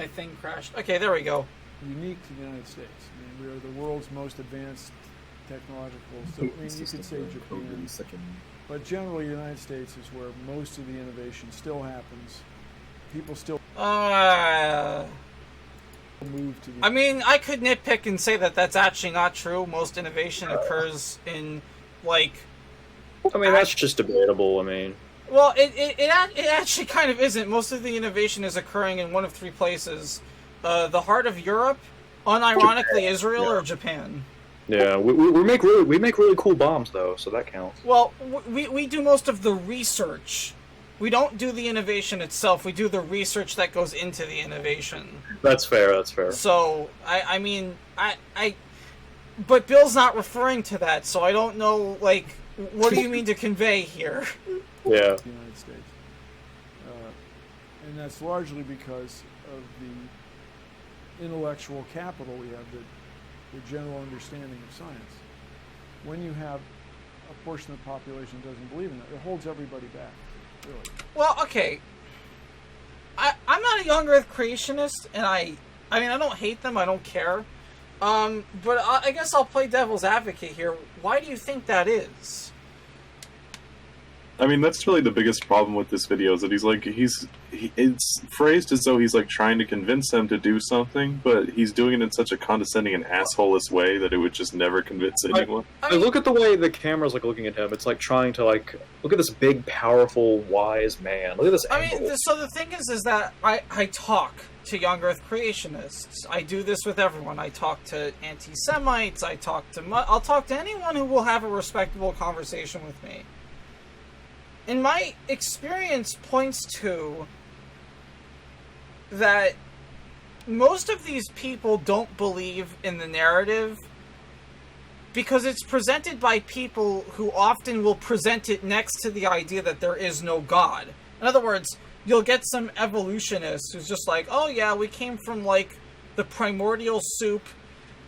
my thing crashed. Okay, there we go. Unique to the United States. I mean, we are the world's most advanced technological. So, I mean, you could say Japan, but generally, the United States is where most of the innovation still happens. People still move to the. I mean, I could nitpick and say that that's actually not true. Most innovation occurs in, like. I mean, that's just debatable. I mean. Well, it actually kind of isn't. Most of the innovation is occurring in one of three places: the heart of Europe, unironically Japan, Israel, or Japan. Yeah, we make really cool bombs though, so that counts. Well, we do most of the research. We don't do the innovation itself. We do the research that goes into the innovation. That's fair. That's fair. So I mean, but Bill's not referring to that, so I don't know. Like, what do you mean to convey here? Yeah. The United States, and that's largely because of the intellectual capital we have, the general understanding of science. When you have a portion of the population that doesn't believe in it, it holds everybody back. Really. Well, okay. I'm not a young Earth creationist, and I mean, I don't hate them. I don't care. But I guess I'll play devil's advocate here. Why do you think that is? I mean, that's really the biggest problem with this video, is that it's phrased as though he's like trying to convince them to do something, but he's doing it in such a condescending and asshole-less way that it would just never convince anyone. I look at the way the camera's like looking at him. It's like trying to like look at this big, powerful, wise man. Look at this angle. I mean, so the thing is that I talk to young Earth creationists. I do this with everyone. I talk to anti-Semites. I'll talk to anyone who will have a respectable conversation with me. And my experience points to that most of these people don't believe in the narrative because it's presented by people who often will present it next to the idea that there is no God. In other words, you'll get some evolutionist who's just like, oh yeah, we came from like the primordial soup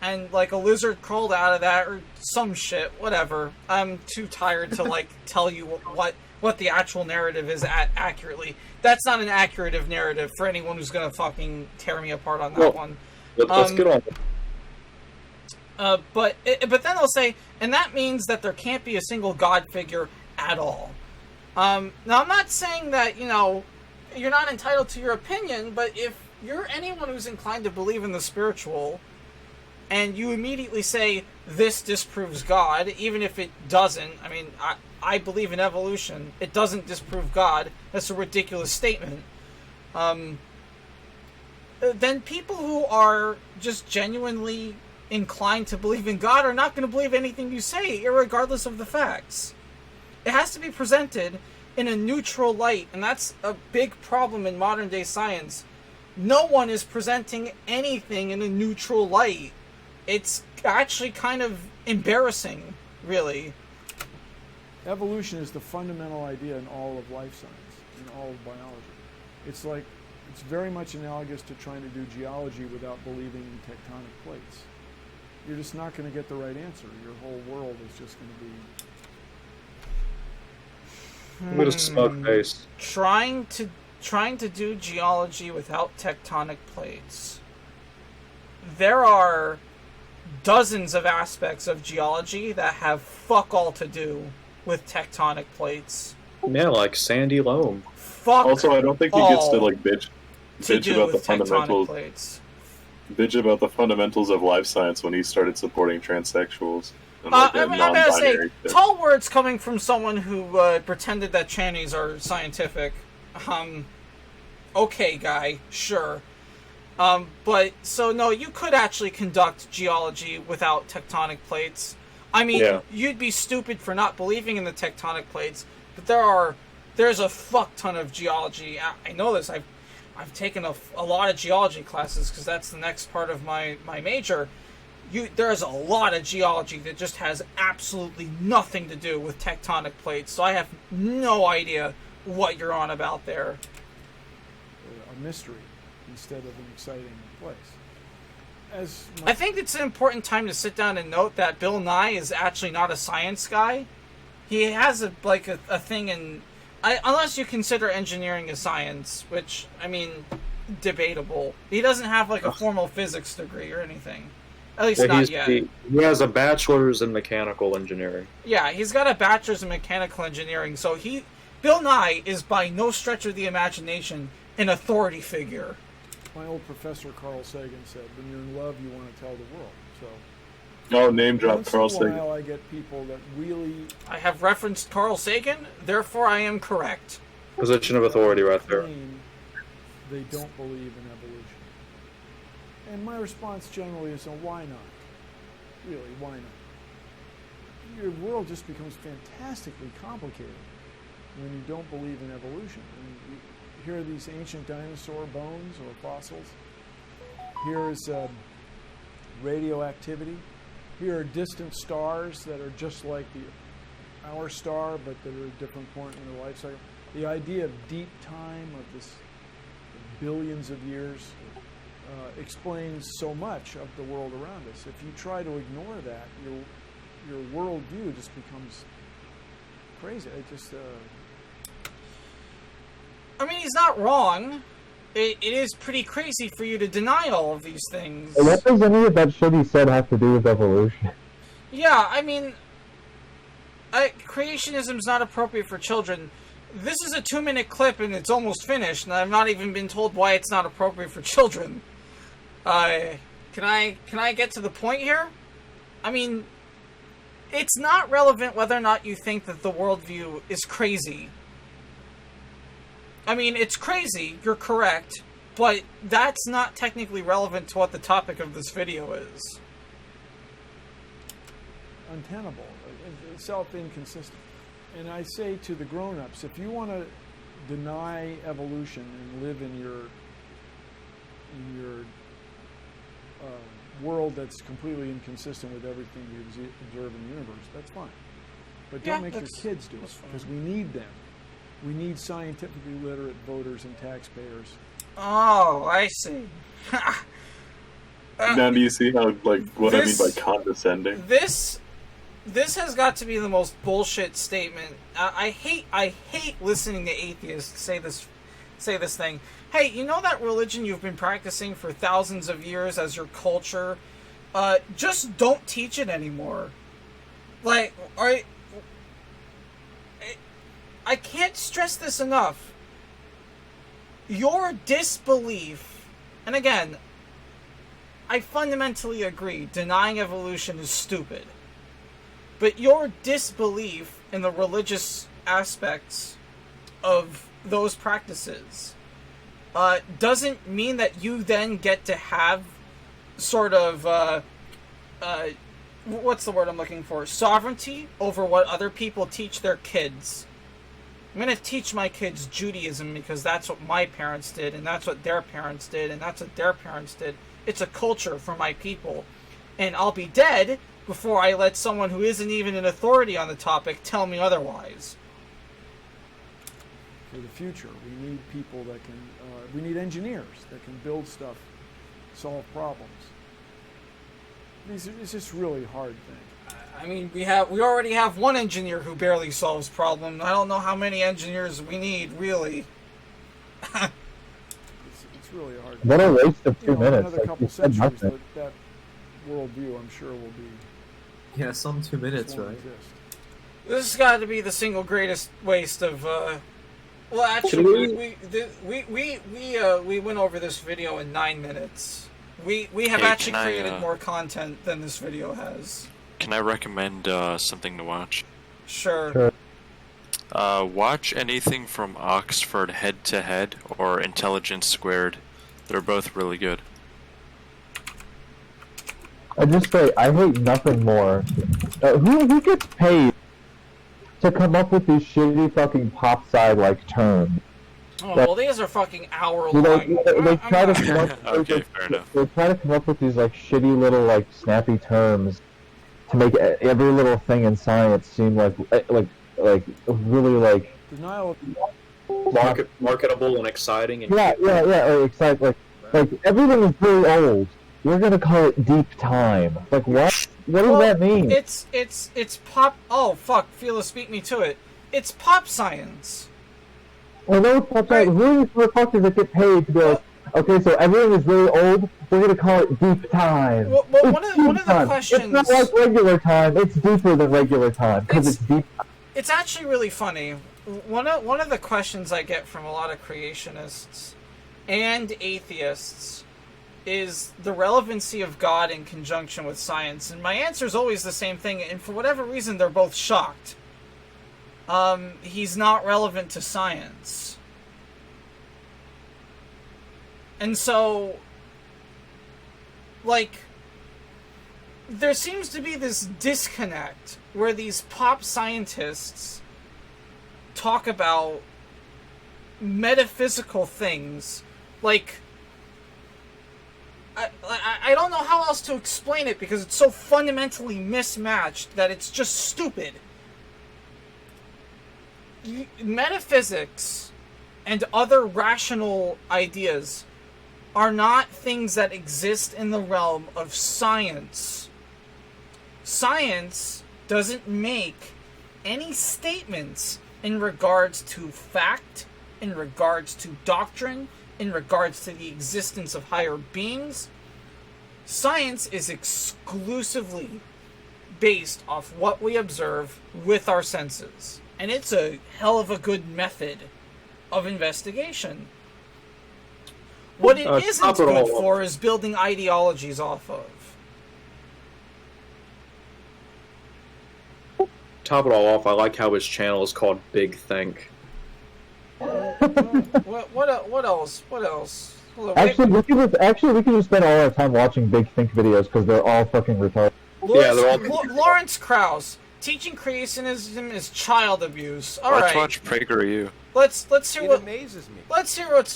and like a lizard crawled out of that or some shit, whatever. I'm too tired to like tell you what the actual narrative is accurately. That's not an accurate narrative for anyone who's gonna fucking tear me apart on that one. Let's get on. But then they'll say, and that means that there can't be a single God figure at all. Now I'm not saying that, you know, you're not entitled to your opinion, but if you're anyone who's inclined to believe in the spiritual, and you immediately say, this disproves God, even if it doesn't, I mean, I believe in evolution, it doesn't disprove God, that's a ridiculous statement, then people who are just genuinely inclined to believe in God are not going to believe anything you say, irregardless of the facts. It has to be presented in a neutral light, and that's a big problem in modern day science. No one is presenting anything in a neutral light. It's actually kind of embarrassing, really. Evolution is the fundamental idea in all of life science, in all of biology. It's very much analogous to trying to do geology without believing in tectonic plates. You're just not going to get the right answer. Your whole world is just going to be... With a smug face. Trying to do geology without tectonic plates. There are dozens of aspects of geology that have fuck all to do with tectonic plates. Yeah, like sandy loam. Fuck. Also, I don't think he gets to like bitch about the fundamentals. Plates. Bitch about the fundamentals of life science when he started supporting transsexuals. And I'm gonna say tall words coming from someone who pretended that trannies are scientific. Okay, guy, sure. But so no, you could actually conduct geology without tectonic plates. I mean, You'd be stupid for not believing in the tectonic plates, but there's a fuck ton of geology. I know this. I've taken a lot of geology classes because that's the next part of my major. There's a lot of geology that just has absolutely nothing to do with tectonic plates, so I have no idea what you're on about there. A mystery instead of an exciting place. I think it's an important time to sit down and note that Bill Nye is actually not a science guy. He has a thing in... unless you consider engineering a science, which, I mean, debatable. He doesn't have like a formal physics degree or anything. At least Yeah, not yet. he has a bachelor's in mechanical engineering. Yeah, he's got a bachelor's in mechanical engineering, so Bill Nye is by no stretch of the imagination an authority figure. My old professor Carl Sagan said, when you're in love, you want to tell the world. So Oh, name drop once Carl in a Sagan. while, I get people that really I have referenced Carl Sagan, therefore I am correct. Position of authority right there. claim they don't believe in evolution. And my response generally is, why not? Really, why not? Your world just becomes fantastically complicated when you don't believe in evolution. I mean, here are these ancient dinosaur bones or fossils. Here is radioactivity. Here are distant stars that are just like our star, but that are at a different point in their life cycle. The idea of deep time, of this billions of years, explains so much of the world around us. If you try to ignore that, your worldview just becomes crazy. It just I mean, he's not wrong. It is pretty crazy for you to deny all of these things. What does any of that shit he said have to do with evolution? Yeah, I mean, creationism's not appropriate for children. This is a 2-minute clip and it's almost finished, and I've not even been told why it's not appropriate for children. Can I get to the point here? I mean, it's not relevant whether or not you think that the worldview is crazy. I mean, it's crazy, you're correct, but that's not technically relevant to what the topic of this video is. untenable, self-inconsistent. And I say to the grown-ups, if you want to deny evolution and live in your world that's completely inconsistent with everything you observe in the universe, that's fine. But don't make your kids do it, because we need them. We need scientifically literate voters and taxpayers. Oh, I see. Now do you see how, like, what I mean by condescending? This has got to be the most bullshit statement. I hate listening to atheists say this thing. Hey, you know that religion you've been practicing for thousands of years as your culture? Just don't teach it anymore. Like, I can't stress this enough. Your disbelief, and again, I fundamentally agree, denying evolution is stupid. But your disbelief in the religious aspects of those practices doesn't mean that you then get to have sort of, what's the word I'm looking for? Sovereignty over what other people teach their kids. I'm going to teach my kids Judaism because that's what my parents did, and that's what their parents did, and that's what their parents did. It's a culture for my people. And I'll be dead before I let someone who isn't even an authority on the topic tell me otherwise. For the future, we need people that can, we need engineers that can build stuff, solve problems. It's just really hard thing. I mean, we already have one engineer who barely solves problems. I don't know how many engineers we need, really. It's really hard. What a waste of 2 minutes. Another Like, couple you said centuries, nothing. that worldview, I'm sure, will be. Yeah, some 2 minutes, won't right? exist. This has got to be the single greatest waste of. Well, actually, we went over this video in 9 minutes. We have Hey, actually can I, created more content than this video has. Can I recommend something to watch? Sure. Sure. Watch anything from Oxford Head to Head or Intelligence Squared. They're both really good. I just say, I hate nothing more. Who gets paid to come up with these shitty fucking pop side like terms? Oh, well, these are fucking hour You know, long. they try to come up. Okay, fair enough. They try to come up with these like shitty little like snappy terms to make every little thing in science seem like really like Denial of Marketable and exciting. And like exciting. Like everything is really old. We're gonna call it deep time. Like what? What does that mean? It's pop. Oh fuck, Fearless beat me to it. It's pop science. Well, no, who are these motherfuckers that get paid to be like, Okay, so everything is really old. We're gonna call it deep time. Well, It's one of deep the time. questions. It's not like regular time. It's deeper than regular time because it's deep. It's actually really funny. One of the questions I get from a lot of creationists and atheists is the relevancy of God in conjunction with science, and my answer is always the same thing. And for whatever reason, they're both shocked. He's not relevant to science, and so, like, there seems to be this disconnect where these pop scientists talk about metaphysical things. Like, I don't know how else to explain it because it's so fundamentally mismatched that it's just stupid. Metaphysics and other rational ideas are not things that exist in the realm of science. Science doesn't make any statements in regards to fact, in regards to doctrine, in regards to the existence of higher beings. Science is exclusively based off what we observe with our senses. And it's a hell of a good method of investigation. What it isn't good for is building ideologies off of. Top it all off, I like how his channel is called Big Think. What else? Hold on, Actually, we could just spend all our time watching Big Think videos because they're all fucking retarded. Lawrence Krauss, teaching creationism is child abuse. All right. Let's watch PragerU. Let's hear what amazes me. Let's hear what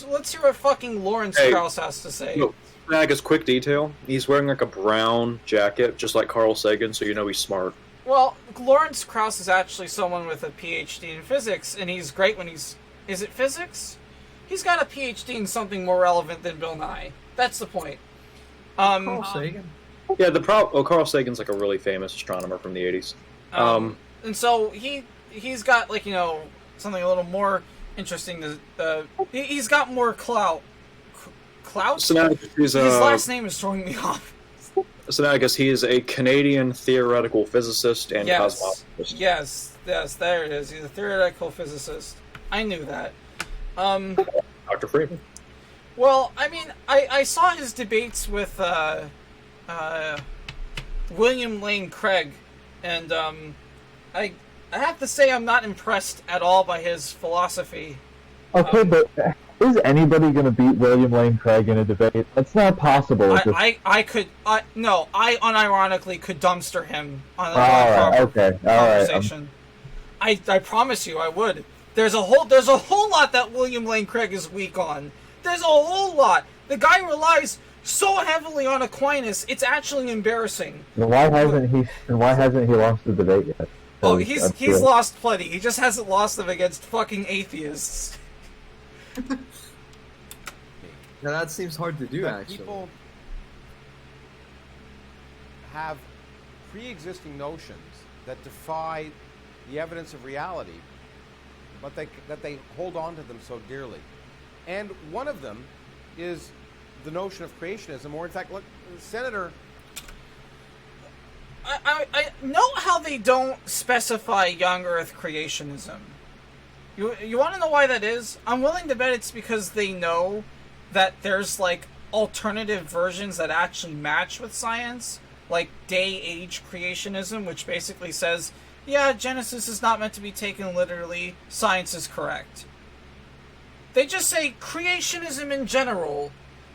fucking Lawrence Krauss has to say. Snag, quick detail. He's wearing like a brown jacket, just like Carl Sagan, so you know he's smart. Well, Lawrence Krauss is actually someone with a PhD in physics, and he's great when he's... Is it physics? He's got a PhD in something more relevant than Bill Nye. That's the point. Carl Sagan? Yeah, Carl Sagan's like a really famous astronomer from the 80s. And so he's got, like, you know, something a little more interesting to... he's got more clout. Clout? Sinaticus, his last name is throwing me off. Sinaticus, he is a Canadian theoretical physicist and cosmologist. Yes, there it is. He's a theoretical physicist. I knew that. Dr. Freeman. Well, I mean, I saw his debates with William Lane Craig, and I have to say I'm not impressed at all by his philosophy. Okay, but is anybody going to beat William Lane Craig in a debate? That's not possible. I unironically could dumpster him on a conversation. I promise you I would. There's a whole lot that William Lane Craig is weak on. There's a whole lot. The guy relies so heavily on Aquinas, it's actually embarrassing. Why hasn't he lost the debate yet? Oh, he's lost plenty. He just hasn't lost them against fucking atheists. Now that seems hard to do, actually. People have pre-existing notions that defy the evidence of reality, but that they hold on to them so dearly. And one of them is the notion of creationism, or in fact, look, Senator... I note how they don't specify young Earth creationism. You want to know why that is? I'm willing to bet it's because they know that there's, like, alternative versions that actually match with science, like day-age creationism, which basically says, yeah, Genesis is not meant to be taken literally, science is correct. They just say creationism in general.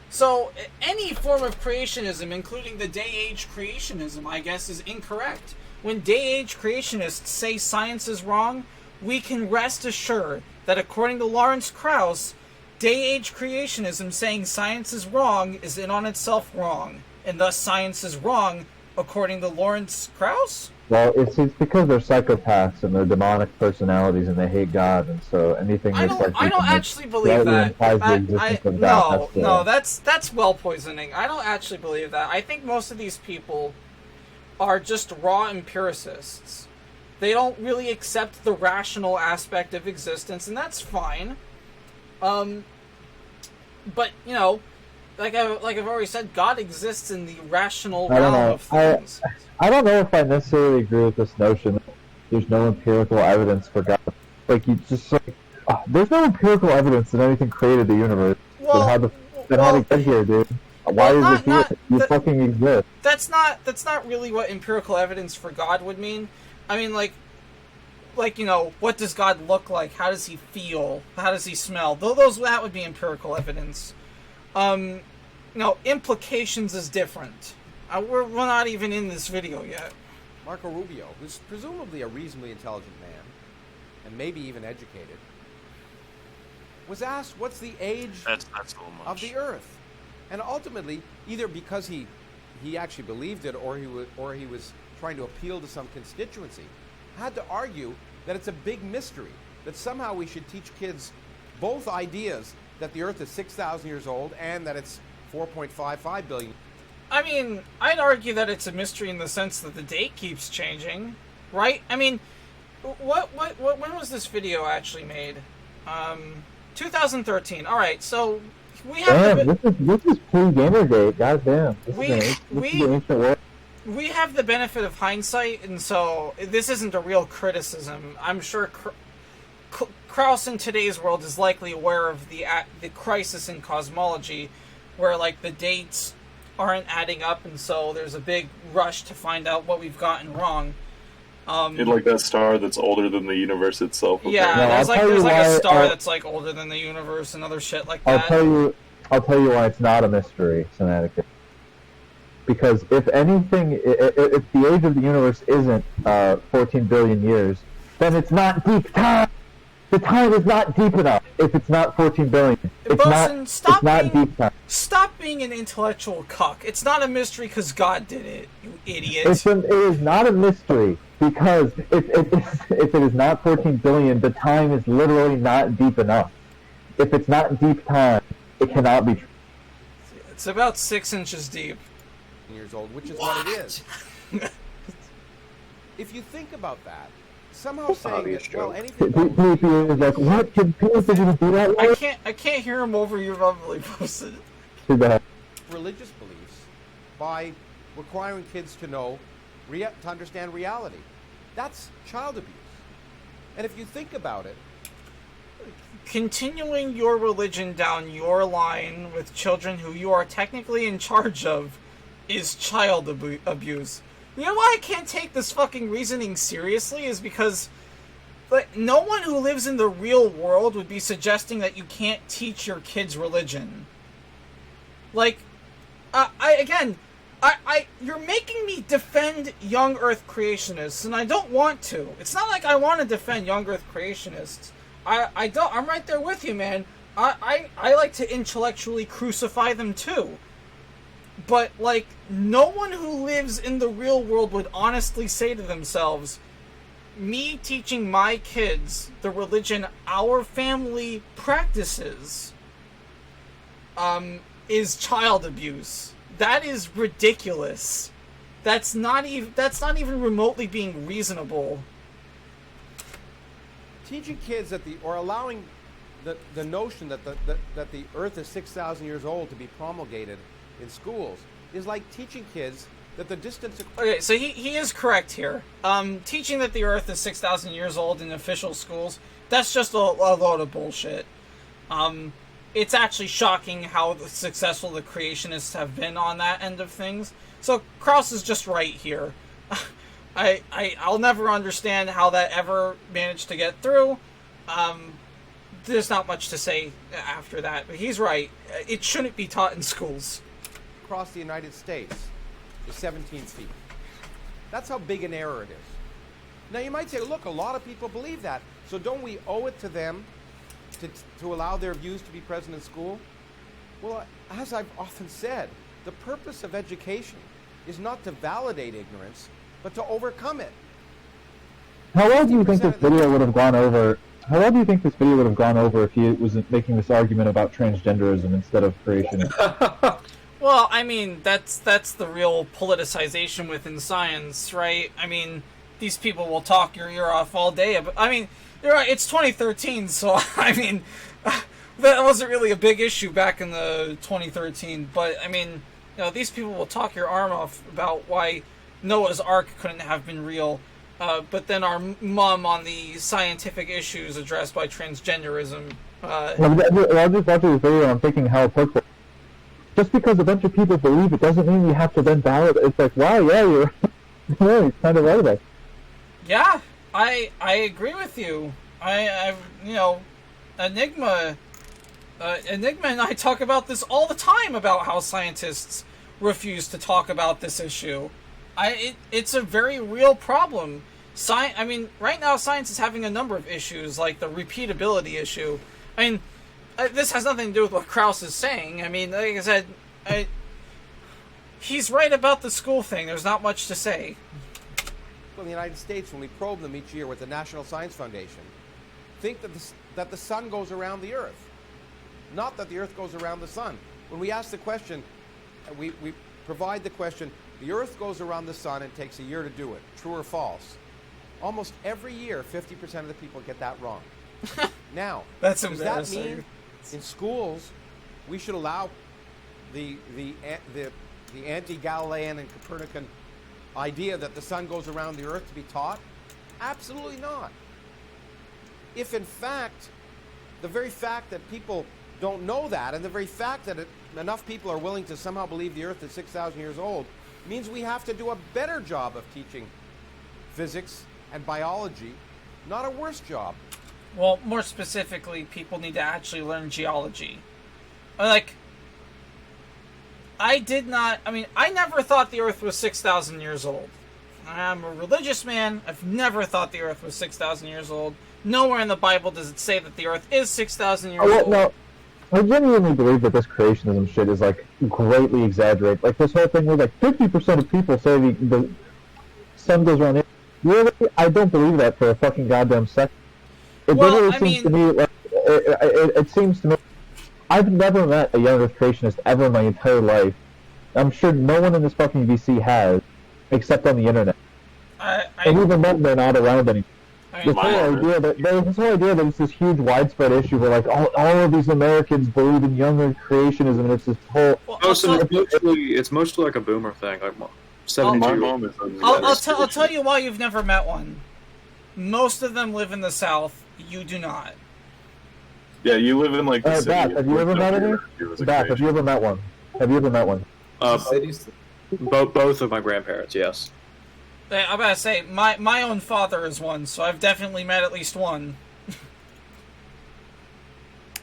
So any form of creationism, including the day-age creationism, I guess, is incorrect. When day-age creationists say science is wrong, we can rest assured that according to Lawrence Krauss, day-age creationism saying science is wrong is in on itself wrong, and thus science is wrong according to Lawrence Krauss? Well, it's because they're psychopaths and they're demonic personalities and they hate God, and so anything I don't actually believe that. No, that's well poisoning. I don't actually believe that. I think most of these people are just raw empiricists. They don't really accept the rational aspect of existence, and that's fine. But like I've already said, God exists in the rational I don't realm know. of things. I don't know if I necessarily agree with this notion that there's no empirical evidence for God. Like, you just like, there's no empirical evidence that anything created the universe. Well, then how to get here, dude? Why is it here? You fucking exist. That's not really what empirical evidence for God would mean. I mean, like what does God look like? How does he feel? How does he smell? That would be empirical evidence. Implications is different. We're not even in this video yet. Marco Rubio, who's presumably a reasonably intelligent man, and maybe even educated, was asked what's the age That's a little much. of the Earth, and ultimately, either because he actually believed it, or he was trying to appeal to some constituency, had to argue that it's a big mystery, that somehow we should teach kids both ideas that the Earth is 6,000 years old and that it's 4.55 billion. I mean, I'd argue that it's a mystery in the sense that the date keeps changing, right? I mean, when was this video actually made? 2013. All right, so we have this is pre-Gamergate. Goddamn. This is the ancient world. We have the benefit of hindsight, and so this isn't a real criticism. I'm sure Krauss in today's world is likely aware of the crisis in cosmology, where like the dates aren't adding up, and so there's a big rush to find out what we've gotten wrong. Like that star that's older than the universe itself. Yeah, No, there's like a star that's like older than the universe and other shit like that. I'll tell you why it's not a mystery, Sinaticus. Because if anything, if the age of the universe isn't 14 billion years, then it's not deep time. The time is not deep enough if it's not 14 billion. It's not deep time. Stop being an intellectual cuck. It's not a mystery because God did it, you idiot. It is not a mystery because if it is not 14 billion, the time is literally not deep enough. If it's not deep time, it cannot be true. It's about 6 inches deep. Years old, which is what it is. If you think about that, somehow saying that, well, anything PvP is like, what? Can people even do that? I can't hear him over your verbally posted. Too bad. Religious beliefs by requiring kids to know, to understand reality. That's child abuse. And if you think about it, continuing your religion down your line with children who you are technically in charge of is child abuse. You know why I can't take this fucking reasoning seriously is because no one who lives in the real world would be suggesting that you can't teach your kids religion. Like, you're making me defend young Earth creationists, and I don't want to. It's not like I want to defend young Earth creationists. I don't. I'm right there with you, man. I like to intellectually crucify them too. But, like, no one who lives in the real world would honestly say to themselves, me teaching my kids the religion our family practices is child abuse. That is ridiculous. That's not even remotely being reasonable. Teaching kids or allowing the notion that the Earth is 6,000 years old to be promulgated in schools is like teaching kids that the distance... Okay, so he is correct here. Teaching that the Earth is 6,000 years old in official schools, that's just a load of bullshit. It's actually shocking how successful the creationists have been on that end of things. So Krauss is just right here. I'll never understand how that ever managed to get through. There's not much to say after that, but he's right. It shouldn't be taught in schools. Across the United States is 17 feet. That's how big an error it is. Now you might say, look, a lot of people believe that, so don't we owe it to them to allow their views to be present in school? Well, as I've often said, the purpose of education is not to validate ignorance, but to overcome it. How well do you think this video would have gone over? How well do you think this video would have gone over if he was making this argument about transgenderism instead of creationism? Well, I mean, that's the real politicization within science, right? I mean, these people will talk your ear off all day. But I mean, you're right. It's 2013, so I mean, that wasn't really a big issue back in the 2013. But I mean, these people will talk your arm off about why Noah's Ark couldn't have been real, but then our mum on the scientific issues addressed by transgenderism. I just watching this video and I'm thinking how hurtful. Just because a bunch of people believe it doesn't mean we have to then validate. It's like, wow, yeah, you're kind of right about it. Yeah, I agree with you. Enigma and I talk about this all the time about how scientists refuse to talk about this issue. It's a very real problem. Right now science is having a number of issues, like the repeatability issue. This has nothing to do with what Krauss is saying. Like I said, he's right about the school thing. There's not much to say. In the United States, when we probe them each year with the National Science Foundation, think that the sun goes around the Earth, not that the Earth goes around the sun. When we ask the question, we provide the question, the Earth goes around the sun and takes a year to do it, true or false? Almost every year, 50% of the people get that wrong. Now, does that mean in schools we should allow the anti-Galilean and Copernican idea that the sun goes around the Earth to be taught? Absolutely not. If in fact, the very fact that people don't know that, and the very fact that enough people are willing to somehow believe the Earth is 6,000 years old, means we have to do a better job of teaching physics and biology, not a worse job. Well, more specifically, people need to actually learn geology. I never thought the Earth was 6,000 years old. I'm a religious man. I've never thought the Earth was 6,000 years old. Nowhere in the Bible does it say that the Earth is 6,000 years old. No, I genuinely believe that this creationism shit is, greatly exaggerated. This whole thing where, 50% of people say the sun goes around the Earth. Really? I don't believe that for a fucking goddamn second. It seems to me, I've never met a young Earth creationist ever in my entire life. I'm sure no one in this fucking VC has, except on the internet. And even then, they're not around anymore. This whole idea that it's this huge widespread issue where all of these Americans believe in young Earth creationism, and it's this whole. It's mostly like a boomer thing. 72. I'll tell you why you've never met one. Most of them live in the South. You do not. Yeah, you live in the city. Beth, have you ever met any? Beth, have you ever met one? Have you ever met one? Both of my grandparents, yes. I'm about to say, my own father is one, so I've definitely met at least one.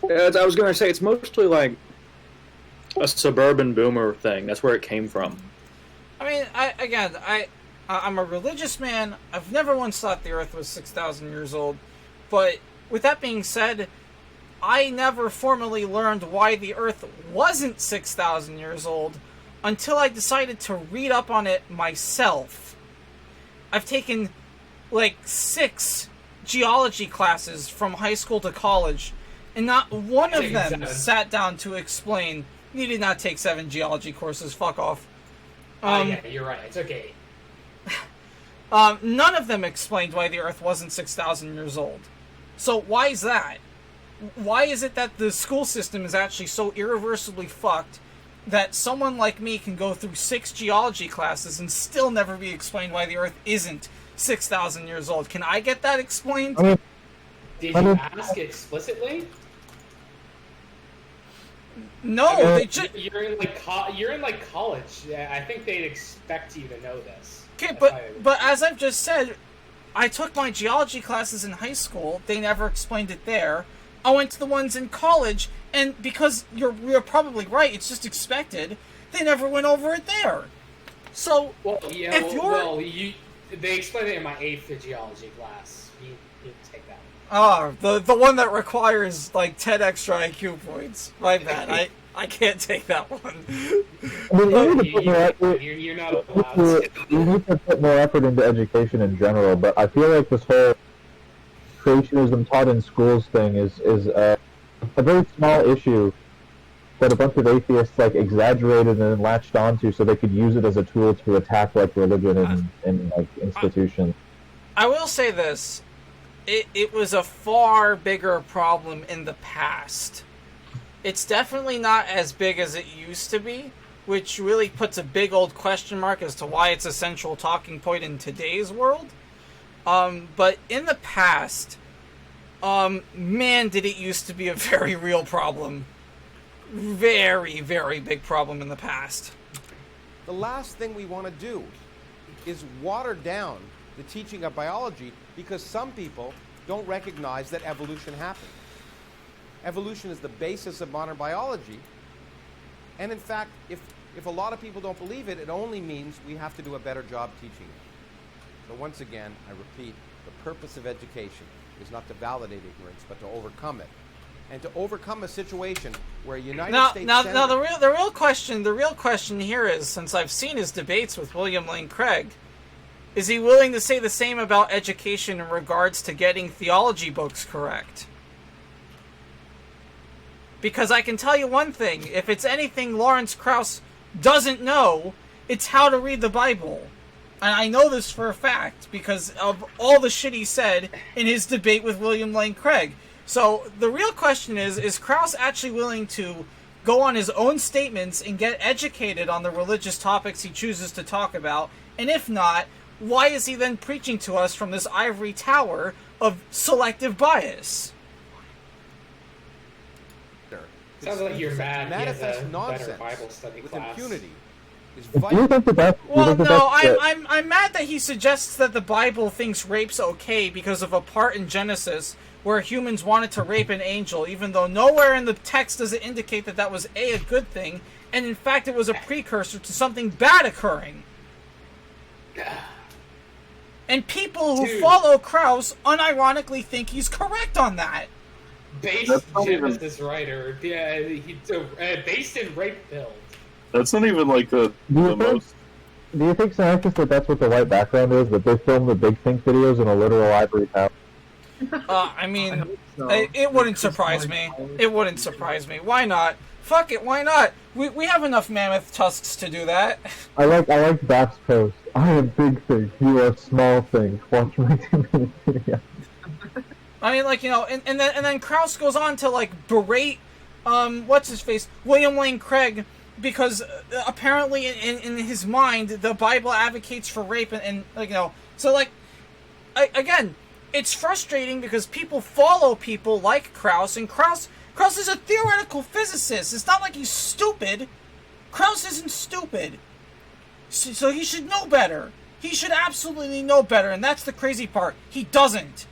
I was going to say, it's mostly a suburban boomer thing. That's where it came from. I'm a religious man. I've never once thought the Earth was 6,000 years old. But with that being said, I never formally learned why the Earth wasn't 6,000 years old until I decided to read up on it myself. I've taken 6 geology classes from high school to college, and not one of them sat down to explain. You did not take 7 geology courses. Fuck off. Yeah, you're right. I took 8. None of them explained why the Earth wasn't 6,000 years old. So why is that? Why is it that the school system is actually so irreversibly fucked that someone like me can go through 6 geology classes and still never be explained why the Earth isn't 6,000 years old? Can I get that explained? Did you ask explicitly? No, you're in college. Yeah, I think they'd expect you to know this. Okay, but as I've just said, I took my geology classes in high school. They never explained it there. I went to the ones in college, and because you're probably right, it's just expected. They never went over it there. So they explained it in my 8th geology class. You take that. The one that requires 10 extra IQ points. My bad. I can't take that one. You're not allowed. You need to put more effort into education in general, but I feel like this whole creationism taught in schools thing is a very small issue that a bunch of atheists exaggerated and then latched onto so they could use it as a tool to attack religion and institutions. I will say this. It was a far bigger problem in the past. It's definitely not as big as it used to be, which really puts a big old question mark as to why it's a central talking point in today's world. But in the past, man, did it used to be a very real problem. Very, very big problem in the past. The last thing we want to do is water down the teaching of biology because some people don't recognize that evolution happened. Evolution is the basis of modern biology. And in fact, if a lot of people don't believe it, it only means we have to do a better job teaching it. So once again, I repeat, the purpose of education is not to validate ignorance, but to overcome it. And to overcome a situation where a United States now, Senator... the real question here is, since I've seen his debates with William Lane Craig, is he willing to say the same about education in regards to getting theology books correct? Because I can tell you one thing, if it's anything Lawrence Krauss doesn't know, it's how to read the Bible. And I know this for a fact, because of all the shit he said in his debate with William Lane Craig. So, the real question is Krauss actually willing to go on his own statements and get educated on the religious topics he chooses to talk about? And if not, why is he then preaching to us from this ivory tower of selective bias? Sounds like you're mad. Manifest Better nonsense Bible study with class. impunity is Do you vital. think that that's... Well, do you think no, that's I'm mad that he suggests that the Bible thinks rape's okay because of a part in Genesis where humans wanted to rape an angel, even though nowhere in the text does it indicate that that was a good thing, and in fact it was a precursor to something bad occurring. And people who follow Krauss unironically think he's correct on that. Based Genesis writer, based in rape pills. That's not even like the most. Do you think, Sinaticus, that that's what the white background is? That they film the Big Think videos in a literal ivory tower? I mean, it wouldn't surprise me. It wouldn't surprise me. Why not? Fuck it, why not? We have enough mammoth tusks to do that. I like Daft's post. I am Big Think, you are Small Think. Watch my 2-minute video. I mean, like, you know, and then Krauss goes on to, like, berate, what's his face, William Lane Craig, because apparently in his mind the Bible advocates for rape and like, you know, so, like, again, it's frustrating because people follow people like Krauss, and Krauss is a theoretical physicist. It's not like he's stupid. Krauss isn't stupid. So he should know better. He should absolutely know better, and that's the crazy part. He doesn't.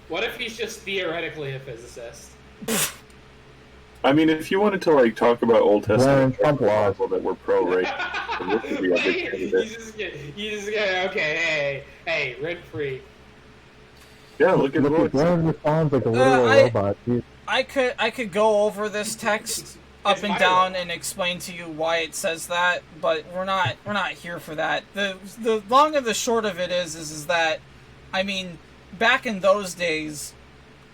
What if he's just theoretically a physicist? I mean, if you wanted to like talk about Old Testament Trump laws that were pro-rape, then this would be a big you just get okay. Hey, rent free. Yeah, look at Look, Royce. Warren responds like a literal robot. I could go over this text up and down and explain to you why it says that, but we're not here for that. The long and the short of it is that, I mean, back in those days,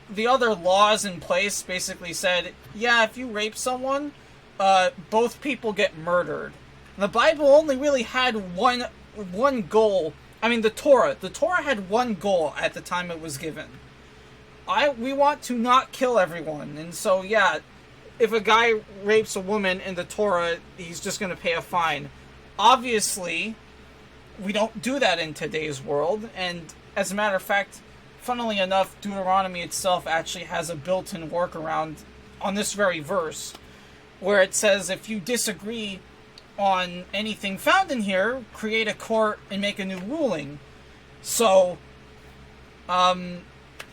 the other laws in place basically said, yeah, if you rape someone, both people get murdered. The Bible only really had one goal. I mean, the Torah had one goal at the time it was given. We want to not kill everyone, and so yeah, if a guy rapes a woman in the Torah, he's just going to pay a fine. Obviously, we don't do that in today's world, and as a matter of fact, funnily enough, Deuteronomy itself actually has a built-in workaround on this very verse, where it says if you disagree on anything found in here, create a court and make a new ruling. So,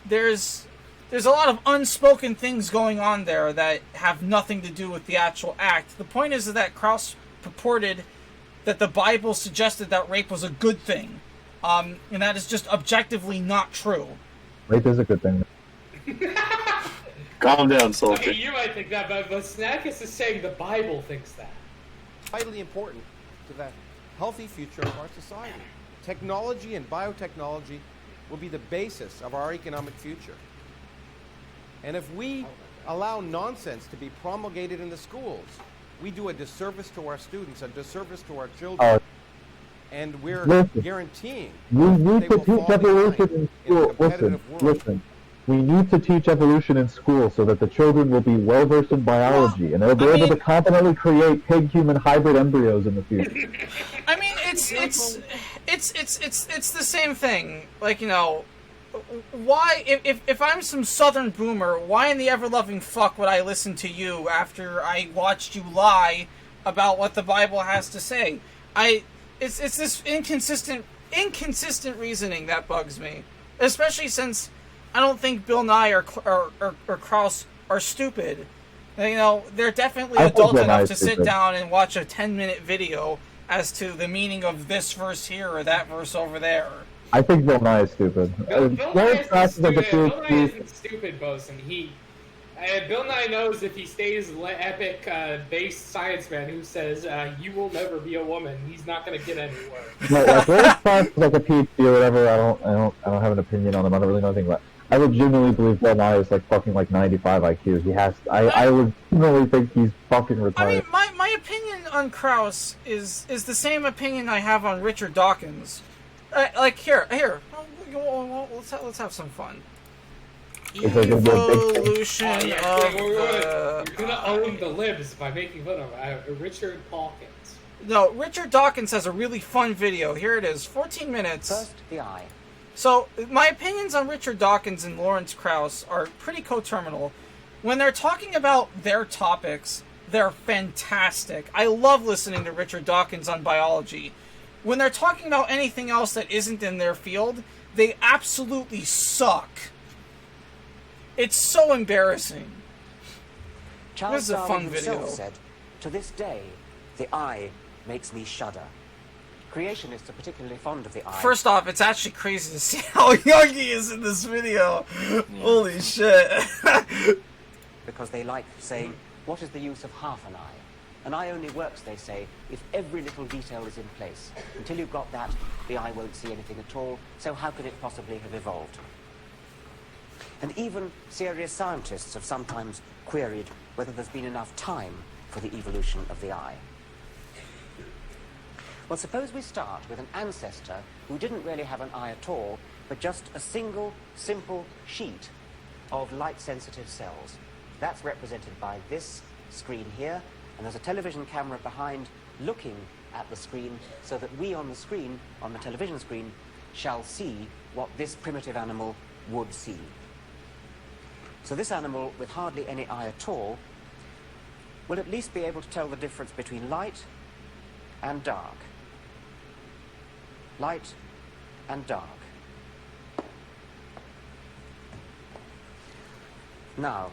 there's a lot of unspoken things going on there that have nothing to do with the actual act. The point is that Krauss purported that the Bible suggested that rape was a good thing. And that is just objectively not true. Rape is a good thing. Calm down, soldier. Okay, you might think that, but Sinaticus is saying the Bible thinks that. Vitally important to the healthy future of our society. Technology and biotechnology will be the basis of our economic future. And if we allow nonsense to be promulgated in the schools, we do a disservice to our students, a disservice to our children. And we're guaranteeing You they will could teach fall evolution behind in in a school. competitive world. Listen. We need to teach evolution in school so that the children will be well versed in biology and they'll be able to competently create pig-human hybrid embryos in the future. I mean, it's the same thing. Like, you know, why if I'm some Southern boomer, why in the ever-loving fuck would I listen to you after I watched you lie about what the Bible has to say? It's this inconsistent reasoning that bugs me, especially since I don't think Bill Nye or Krauss are stupid. You know, they're definitely adult enough to sit down and watch a 10-minute video as to the meaning of this verse here or that verse over there. I think Bill Nye is stupid. Bill Nye isn't stupid, Bosun. Bill Nye knows if he stays epic-based science man who says, you will never be a woman, he's not going to get anywhere. No, like, Lawrence Krauss is like a PhD or whatever. I don't have an opinion on him. I don't really know anything about. I legitimately believe Bill Nye is like fucking like 95 IQ. He has. I legitimately think he's fucking retarded. I mean, my opinion on Krauss is the same opinion I have on Richard Dawkins. Like here, let's have some fun. Evolution of You're gonna own the libs by making fun of Richard Dawkins. No, Richard Dawkins has a really fun video. Here it is, 14 minutes. First, the eye. So, my opinions on Richard Dawkins and Lawrence Krauss are pretty coterminal. When they're talking about their topics, they're fantastic. I love listening to Richard Dawkins on biology. When they're talking about anything else that isn't in their field, they absolutely suck. It's so embarrassing. Charles This is a fun video. himself said, "To this day, the eye makes me shudder." Creationists are particularly fond of the eye. First off, it's actually crazy to see how young he is in this video. Yeah. Holy shit. Because they like saying, what is the use of half an eye? An eye only works, they say, if every little detail is in place. Until you've got that, the eye won't see anything at all, so how could it possibly have evolved? And even serious scientists have sometimes queried whether there's been enough time for the evolution of the eye. Well, suppose we start with an ancestor who didn't really have an eye at all, but just a single, simple sheet of light-sensitive cells. That's represented by this screen here, and there's a television camera behind looking at the screen so that we on the screen, on the television screen, shall see what this primitive animal would see. So this animal, with hardly any eye at all, will at least be able to tell the difference between light and dark. Light and dark. Now,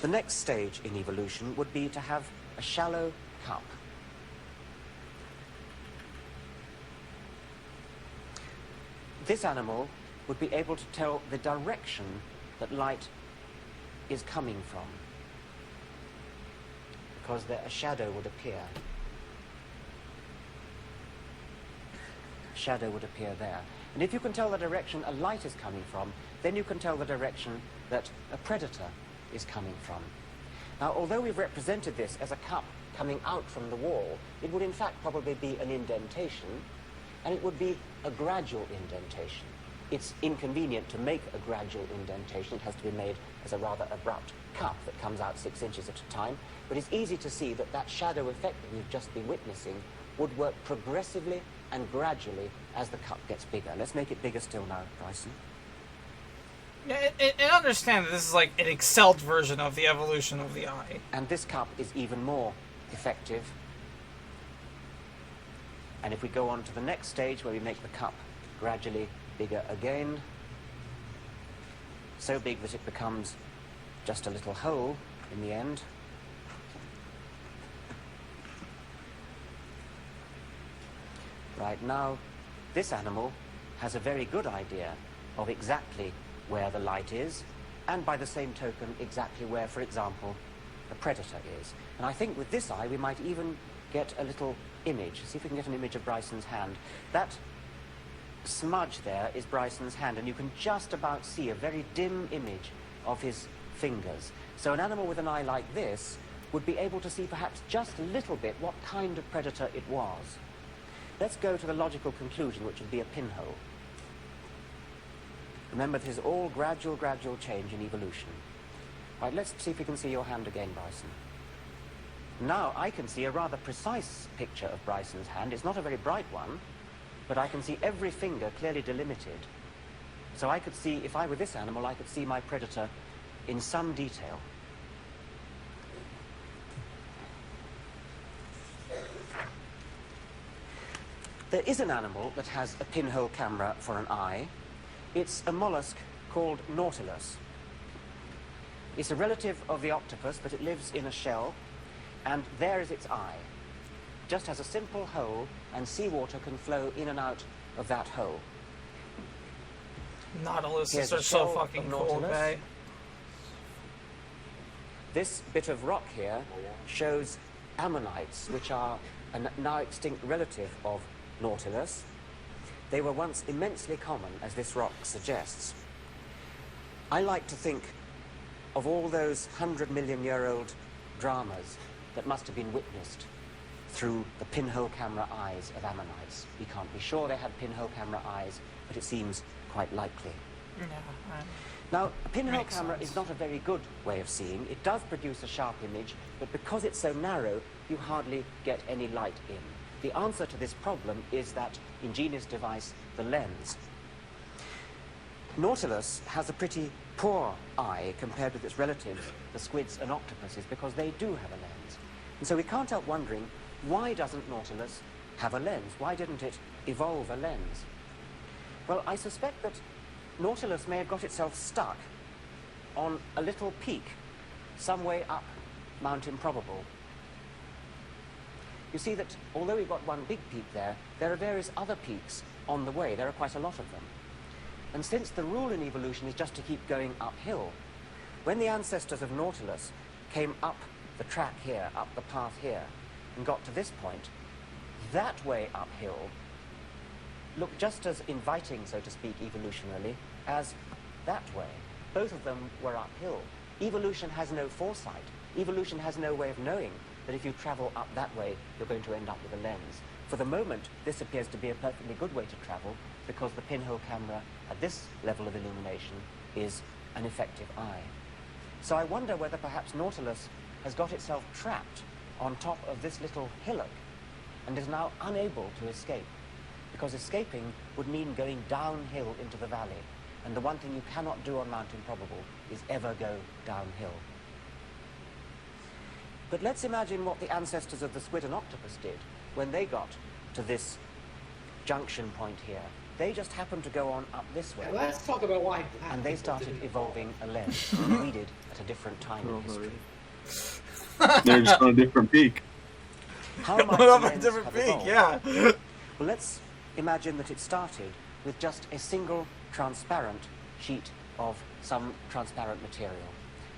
the next stage in evolution would be to have a shallow cup. This animal would be able to tell the direction that light is coming from, because a shadow would appear. A shadow would appear there. And if you can tell the direction a light is coming from, then you can tell the direction that a predator is coming from. Now, although we've represented this as a cup coming out from the wall, it would in fact probably be an indentation, and it would be a gradual indentation. It's inconvenient to make a gradual indentation. It has to be made as a rather abrupt cup that comes out 6 inches at a time. But it's easy to see that that shadow effect that we've just been witnessing would work progressively and gradually as the cup gets bigger. Let's make it bigger still now, Bryson. Yeah, and understand that this is like an excelled version of the evolution of the eye. And this cup is even more effective. And if we go on to the next stage where we make the cup gradually bigger again, so big that it becomes just a little hole in the end. Right now, this animal has a very good idea of exactly where the light is, and by the same token, exactly where, for example, the predator is. And I think with this eye, we might even get a little image. See if we can get an image of Bryson's hand. That smudge there is Bryson's hand, and you can just about see a very dim image of his fingers. So an animal with an eye like this would be able to see perhaps just a little bit what kind of predator it was. Let's go to the logical conclusion, which would be a pinhole. Remember, this is all gradual change in evolution. Right, let's see if we can see your hand again, Bryson. Now I can see a rather precise picture of Bryson's hand. It's not a very bright one, but I can see every finger clearly delimited. So I could see, if I were this animal, I could see my predator in some detail. There is an animal that has a pinhole camera for an eye. It's a mollusk called Nautilus. It's a relative of the octopus, but it lives in a shell, and there is its eye. It just has a simple hole, and seawater can flow in and out of that hole. Nautiluses are so fucking cool, okay? This bit of rock here shows ammonites, which are a now extinct relative of Nautilus. They were once immensely common, as this rock suggests. I like to think of all those 100-million-year-old dramas that must have been witnessed through the pinhole camera eyes of ammonites. We can't be sure they had pinhole camera eyes, but it seems quite likely. Yeah, now, a pinhole camera is not a very good way of seeing. It does produce a sharp image, but because it's so narrow, you hardly get any light in. The answer to this problem is that ingenious device, the lens. Nautilus has a pretty poor eye compared with its relatives, the squids and octopuses, because they do have a lens. And so we can't help wondering, why doesn't Nautilus have a lens? Why didn't it evolve a lens? Well, I suspect that Nautilus may have got itself stuck on a little peak some way up Mount Improbable. You see that although we've got one big peak there, there are various other peaks on the way. There are quite a lot of them. And since the rule in evolution is just to keep going uphill, when the ancestors of Nautilus came up the track here, up the path here, and got to this point, that way uphill looked just as inviting, so to speak, evolutionarily, as that way. Both of them were uphill. Evolution has no foresight. Evolution has no way of knowing that if you travel up that way, you're going to end up with a lens. For the moment, this appears to be a perfectly good way to travel, because the pinhole camera at this level of illumination is an effective eye. So I wonder whether perhaps Nautilus has got itself trapped on top of this little hillock and is now unable to escape, because escaping would mean going downhill into the valley, and the one thing you cannot do on Mount Improbable is ever go downhill. But let's imagine what the ancestors of the squid and octopus did when they got to this junction point here. They just happened to go on up this way. Let's talk about why. And they started evolving a lens. We did at a different time in history. They're just on a different peak. How might What the about a lens different have peak? evolved? Yeah. Well, let's imagine that it started with just a single transparent sheet of some transparent material.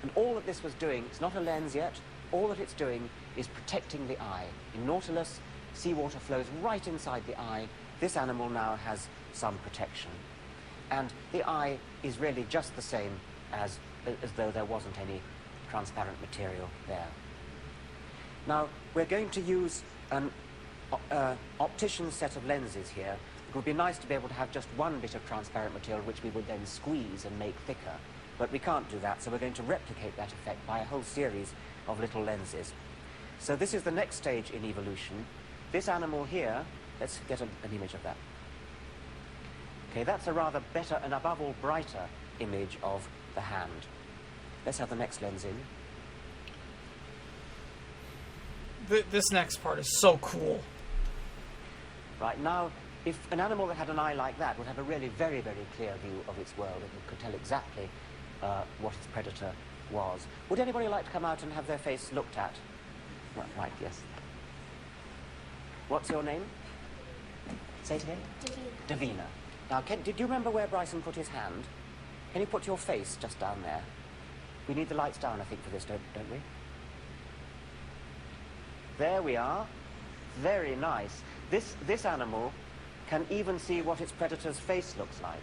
And all that this was doing, it's not a lens yet, all that it's doing is protecting the eye. In Nautilus, seawater flows right inside the eye. This animal now has some protection. And the eye is really just the same as though there wasn't any transparent material there. Now, we're going to use an optician's set of lenses here. It would be nice to be able to have just one bit of transparent material which we would then squeeze and make thicker. But we can't do that, so we're going to replicate that effect by a whole series of little lenses. So this is the next stage in evolution. This animal here, let's get an image of that. Okay, that's a rather better and above all brighter image of the hand. Let's have the next lens in. This next part is so cool. Right, now, if an animal that had an eye like that would have a really very, very clear view of its world, it could tell exactly what its predator was. Would anybody like to come out and have their face looked at? Right, yes. What's your name? Say it again. Davina. Now, did you remember where Bryson put his hand? Can you put your face just down there? We need the lights down, I think, for this, don't we? There we are. Very nice. This animal can even see what its predator's face looks like.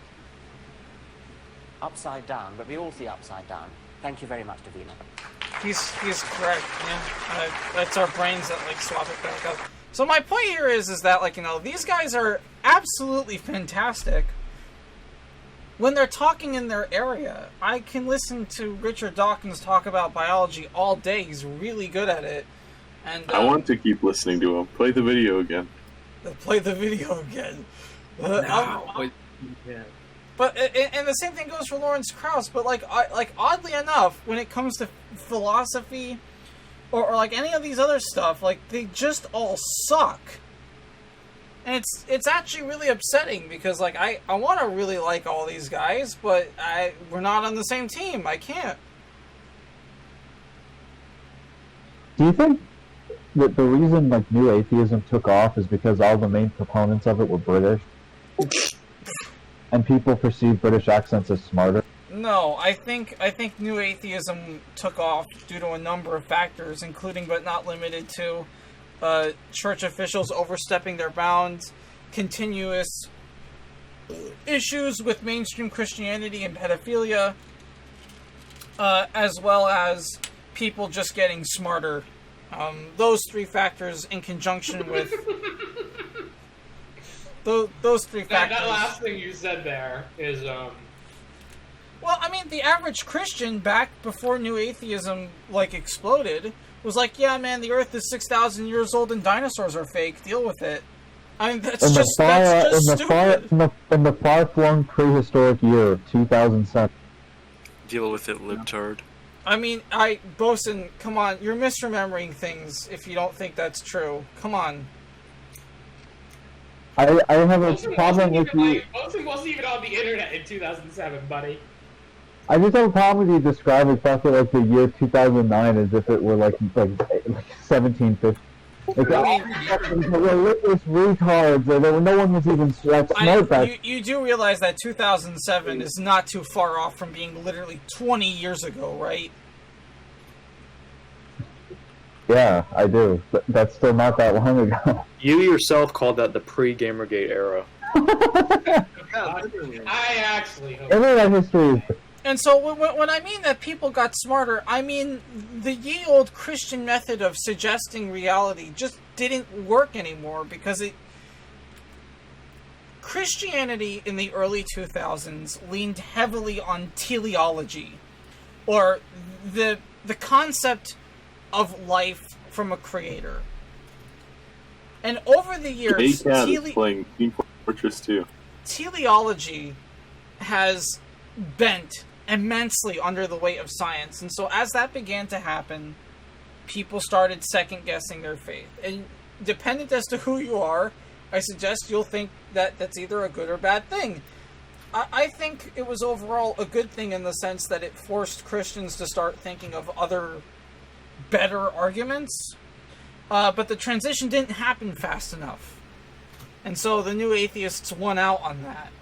Upside down, but we all see upside down. Thank you very much, Davina. He's correct. Yeah, that's our brains that like swap it back up. So my point here is that, like, you know, these guys are absolutely fantastic. when they're talking in their area, I can listen to Richard Dawkins talk about biology all day. He's really good at it. And I want to keep listening to him. Play the video again. Play the video again. Yeah. But and the same thing goes for Lawrence Krauss. But like oddly enough, when it comes to philosophy or like any of these other stuff, like they just all suck. And it's actually really upsetting because like I want to really like all these guys, but we're not on the same team. I can't. Do you think that the reason like new atheism took off is because all the main proponents of it were British? And people perceive British accents as smarter? No, I think new atheism took off due to a number of factors, including but not limited to church officials overstepping their bounds, continuous issues with mainstream Christianity and pedophilia, as well as people just getting smarter. Those three factors in conjunction with those three factors. That last thing you said there is Well, I mean, the average Christian back before new atheism like exploded was like, yeah, man, the Earth is 6,000 years old and dinosaurs are fake. Deal with it. I mean, that's just stupid. In the far-flung prehistoric year of 2007. Deal with it, libtard. I mean, Bosun, come on, you're misremembering things if you don't think that's true. Come on. I have a problem with you. Bosun wasn't even on the internet in 2007, buddy. I just have a problem with you describing fucking like the year 2009 as if it were like 1750. Like, religious retards, and no one was even that smart back. You do realize that 2007 is not too far off from being literally 20 years ago, right? Yeah, I do. But that's still not that long ago. You yourself called that the pre-Gamergate era. I actually hope. Internet history. And so when I mean that people got smarter, I mean the ye old Christian method of suggesting reality just didn't work anymore because Christianity in the early 2000s leaned heavily on teleology, or the concept of life from a creator. And over the years, playing Team Fortress 2. Teleology has bent immensely under the weight of science, and so as that began to happen, people started second-guessing their faith. And dependent as to who you are, I suggest you'll think that that's either a good or bad thing. I think it was overall a good thing in the sense that it forced Christians to start thinking of other better arguments, but the transition didn't happen fast enough. And so the new atheists won out on that.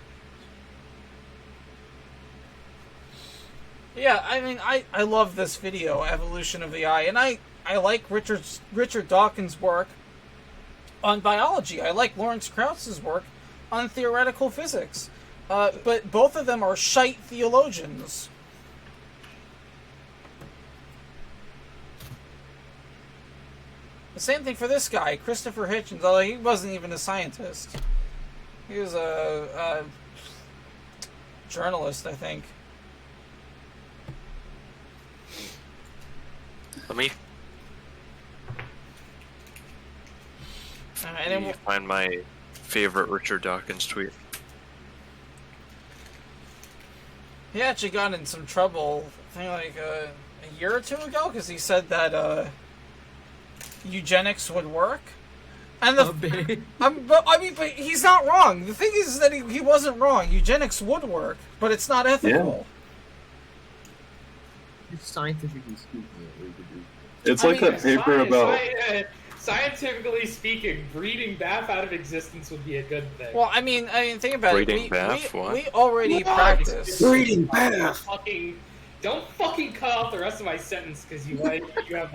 Yeah, I mean, I love this video, Evolution of the Eye, and I like Richard Dawkins' work on biology. I like Lawrence Krauss's work on theoretical physics. But both of them are shite theologians. The same thing for this guy, Christopher Hitchens, although he wasn't even a scientist. He was a journalist, I think. Let me find my favorite Richard Dawkins tweet. He actually got in some trouble, I think like a year or two ago, because he said that eugenics would work. And but he's not wrong. The thing is that he wasn't wrong. Eugenics would work, but it's not ethical. Yeah. Scientifically speaking, it's like that paper about. Scientifically speaking, breeding Bath out of existence would be a good thing. Well, I mean, think about breeding it. Bath? We already practice breeding Bath. Don't fucking cut off the rest of my sentence because you have.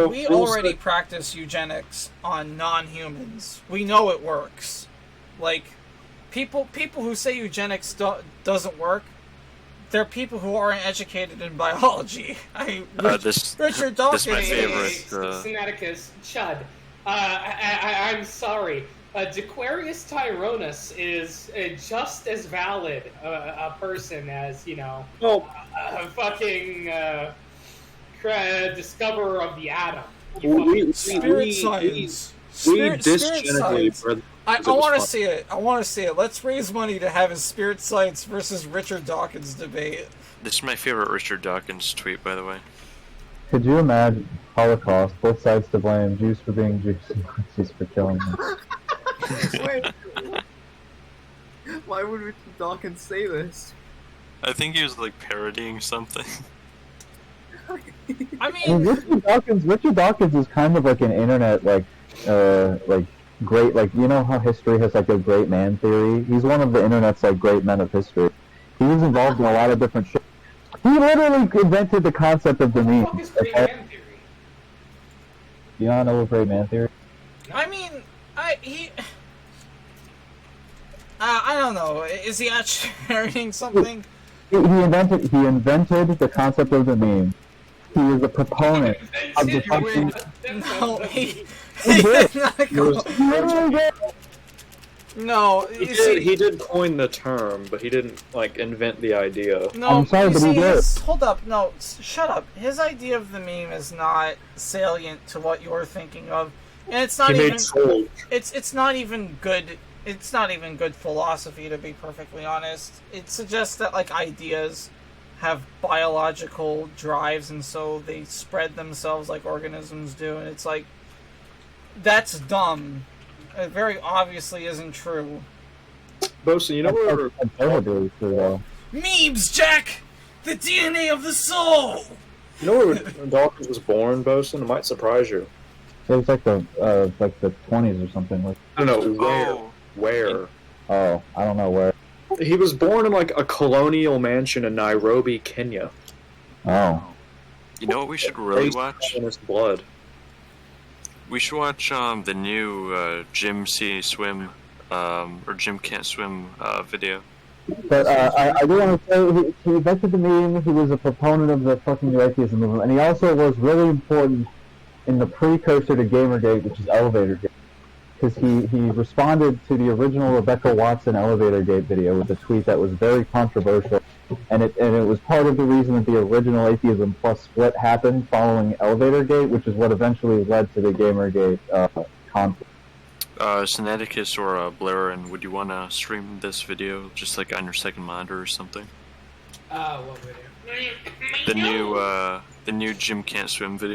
We already practice eugenics on non-humans. We know it works. Like people who say eugenics doesn't work. They're people who aren't educated in biology. Richard Dawkins. This is my favorite. Sinaticus, Chud. I'm sorry. Dequarius Tyrannus is just as valid a person as, Well, a fucking discoverer of the atom. Spirit science. We Spirit disgenically science. read I because it was want to fun. see it. I want to see it. Let's raise money to have a Spirit Science versus Richard Dawkins debate. This is my favorite Richard Dawkins tweet, by the way. Could you imagine Holocaust, both sides to blame, Jews for being Jews and Nazis for killing them? Wait. Why would Richard Dawkins say this? I think he was like parodying something. I I mean, Richard Dawkins is kind of like an internet, like great, like, you know how history has like a great man theory? He's one of the internet's like great men of history. He was involved in a lot of different shit. He literally invented the concept of the meme. What the fuck is great man theory? Do you not know what great man theory? I mean, I don't know. Is he actually parodying something? He invented the concept of the meme. He is a proponent of the fucking. No, he did not go. No, you see, He did coin the term, but he didn't like invent the idea. no, I'm sorry, you but see, he did. hold up, no, shut up. His idea of the meme is not salient to what you're thinking of, and it's not He even. made soul. It's not even good. It's not even good philosophy, to be perfectly honest. It suggests that like ideas have biological drives, and so they spread themselves like organisms do, and it's like that's dumb. It very obviously isn't true. Bosun, you know where Terribly true, though. Memes, Jack! The DNA of the soul! you know where Dawkins was born, Bosun? It might surprise you. It was like the 20s or something. Like, I don't know where. Oh. Where? oh, I don't know where. He was born in like a colonial mansion in Nairobi, Kenya. Oh, You know what we should really Raised watch? in his blood. We should watch the new Jim Swim or Jim Can't Swim video. but I do want to say he invented the meme. He was a proponent of the fucking new atheism movement, and he also was really important in the precursor to Gamergate, which is Elevatorgate. Because he responded to the original Rebecca Watson Elevatorgate video with a tweet that was very controversial, and it was part of the reason that the original Atheism Plus split happened following Elevatorgate, which is what eventually led to the Gamergate conflict. Sinaticus or Blairin, would you want to stream this video just like on your second monitor or something? What video? The new Jim Can't Swim video.